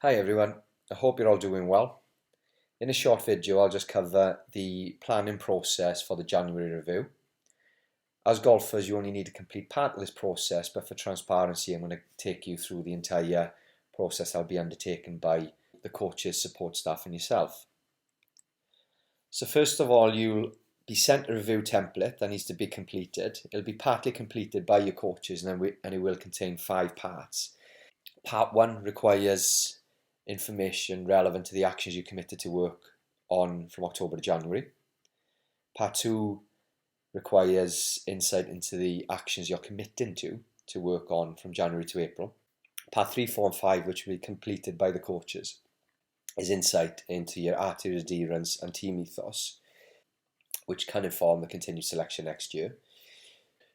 Hi everyone, I hope you're all doing well. In a short video I'll just cover the planning process for the January review. As golfers you only need to complete part of this process, but for transparency I'm going to take you through the entire process that'll be undertaken by the coaches, support staff and yourself. So first of all, you'll be sent a review template that needs to be completed. It'll be partly completed by your coaches and it will contain 5 parts. Part 1 requires information relevant to the actions you committed to work on from October to January. Part 2 requires insight into the actions you're committing to work on from January to April. Part 3, 4 and 5, which will be completed by the coaches, is insight into your attitude, adherence and team ethos, which can inform the continued selection next year.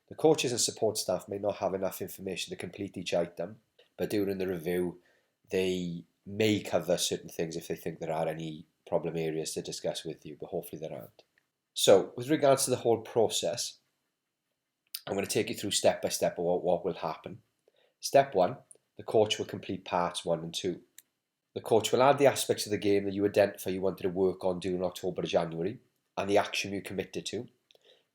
The coaches and support staff may not have enough information to complete each item, but during the review they may cover certain things if they think there are any problem areas to discuss with you, but hopefully there aren't. So with regards to the whole process, I'm going to take you through step by step of what will happen. Step 1, the coach will complete parts 1 and 2. The coach will add the aspects of the game that you identify you wanted to work on during October to January and the action you committed to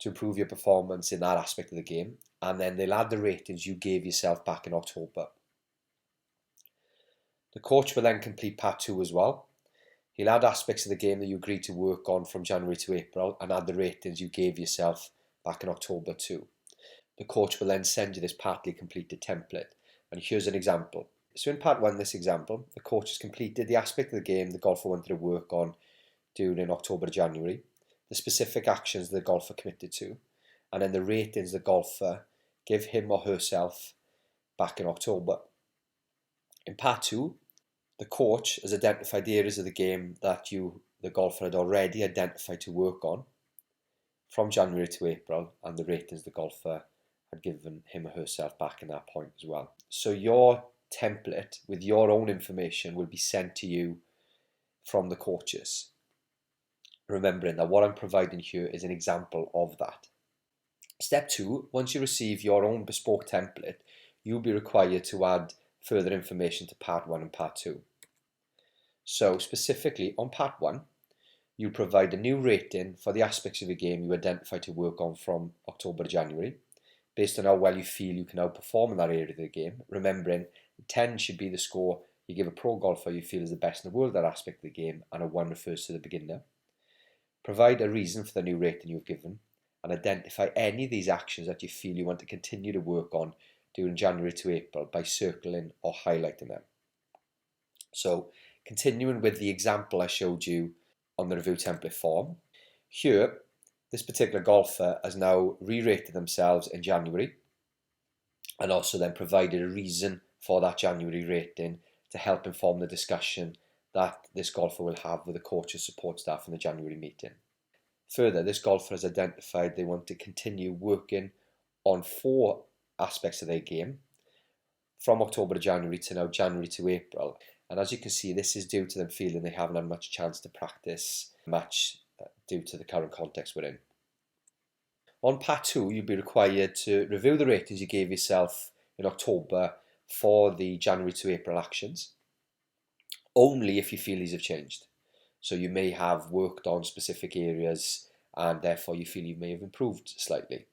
improve your performance in that aspect of the game, and then they'll add the ratings you gave yourself back in October. The coach will then complete part 2 as well. He'll add aspects of the game that you agreed to work on from January to April and add the ratings you gave yourself back in October too. The coach will then send you this partly completed template, and here's an example. So in part 1, this example, the coach has completed the aspect of the game the golfer wanted to work on during October to January, the specific actions the golfer committed to, and then the ratings the golfer gave him or herself back in October. In part 2, the coach has identified the areas of the game that the golfer, had already identified to work on from January to April, and the ratings the golfer had given him or herself back in that point as well. So your template with your own information will be sent to you from the coaches, remembering that what I'm providing here is an example of that. Step 2, once you receive your own bespoke template, you'll be required to add further information to part 1 and part 2. So specifically on part 1, you provide a new rating for the aspects of the game you identify to work on from October to January, based on how well you feel you can outperform in that area of the game, remembering 10 should be the score you give a pro golfer you feel is the best in the world at that aspect of the game, and a 1 refers to the beginner. Provide a reason for the new rating you've given, and identify any of these actions that you feel you want to continue to work on during January to April by circling or highlighting them. So continuing with the example I showed you on the review template form, here this particular golfer has now re-rated themselves in January and also then provided a reason for that January rating to help inform the discussion that this golfer will have with the coach and support staff in the January meeting. Further, this golfer has identified they want to continue working on 4 aspects of their game from October to January to now January to April. And as you can see, this is due to them feeling they haven't had much chance to practice much due to the current context we're in. On part 2, you'll be required to review the ratings you gave yourself in October for the January to April actions, only if you feel these have changed. So you may have worked on specific areas and therefore you feel you may have improved slightly.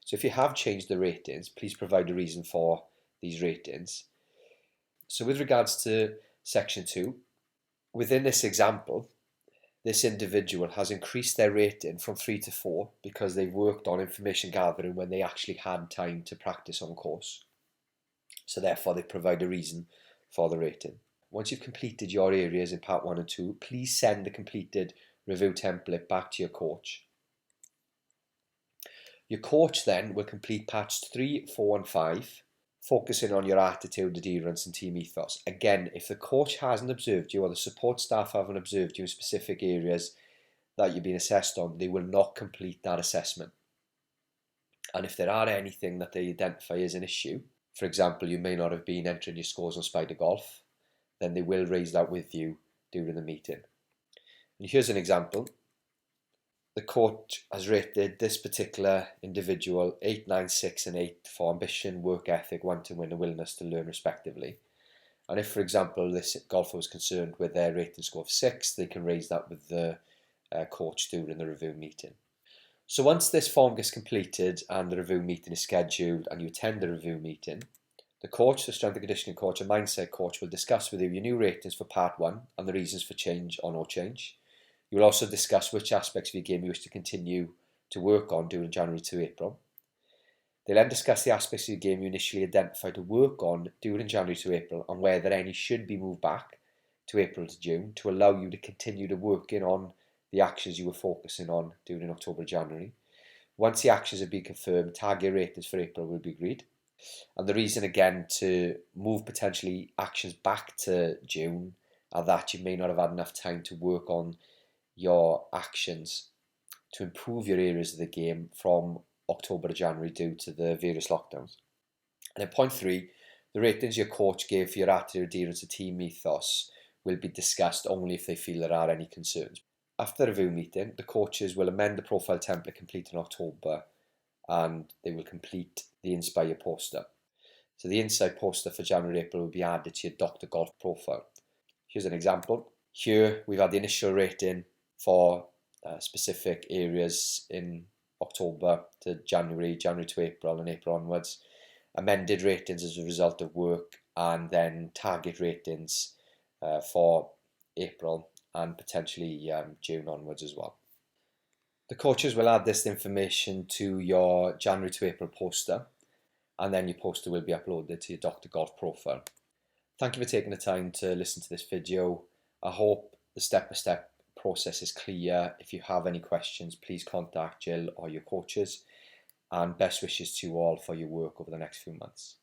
So if you have changed the ratings, please provide a reason for these ratings. So with regards to section 2, within this example, this individual has increased their rating from 3 to 4 because they've worked on information gathering when they actually had time to practice on course. So therefore they provide a reason for the rating. Once you've completed your areas in part 1 and 2, please send the completed review template back to your coach. Your coach then will complete parts 3, 4 and 5, focusing on your attitude, adherence and team ethos. Again, if the coach hasn't observed you or the support staff haven't observed you in specific areas that you've been assessed on, they will not complete that assessment. And if there are anything that they identify as an issue, for example, you may not have been entering your scores on Spider Golf, then they will raise that with you during the meeting. And here's an example. The coach has rated this particular individual 8, 9, 6 and 8 for ambition, work ethic, want to win and willingness to learn respectively. And if, for example, this golfer was concerned with their rating score of 6, they can raise that with the coach during the review meeting. So once this form gets completed and the review meeting is scheduled and you attend the review meeting, the coach, the strength and conditioning coach and mindset coach will discuss with you your new ratings for part 1 and the reasons for change or no change. You will also discuss which aspects of your game you wish to continue to work on during January to April. They'll then discuss the aspects of your game you initially identified to work on during January to April and whether any should be moved back to April to June to allow you to continue to working on the actions you were focusing on during October to January. Once the actions have been confirmed, target ratings for April will be agreed. And the reason again to move potentially actions back to June are that you may not have had enough time to work on your actions to improve your areas of the game from October to January due to the various lockdowns. And at point 3, the ratings your coach gave for your attitude, adherence to team ethos will be discussed only if they feel there are any concerns. After the review meeting, the coaches will amend the profile template complete in October and they will complete the Inspire poster. So the inside poster for January-April will be added to your Dr. Golf profile. Here's an example. Here we've had the initial rating for specific areas in October to January, January to April and April onwards, amended ratings as a result of work, and then target ratings for April and potentially June onwards as well. The coaches will add this information to your January to April poster, and then your poster will be uploaded to your Dr. Golf profile. Thank you for taking the time to listen to this video. I hope the step-by-step process is clear. If you have any questions, please contact Jill or your coaches, and best wishes to you all for your work over the next few months.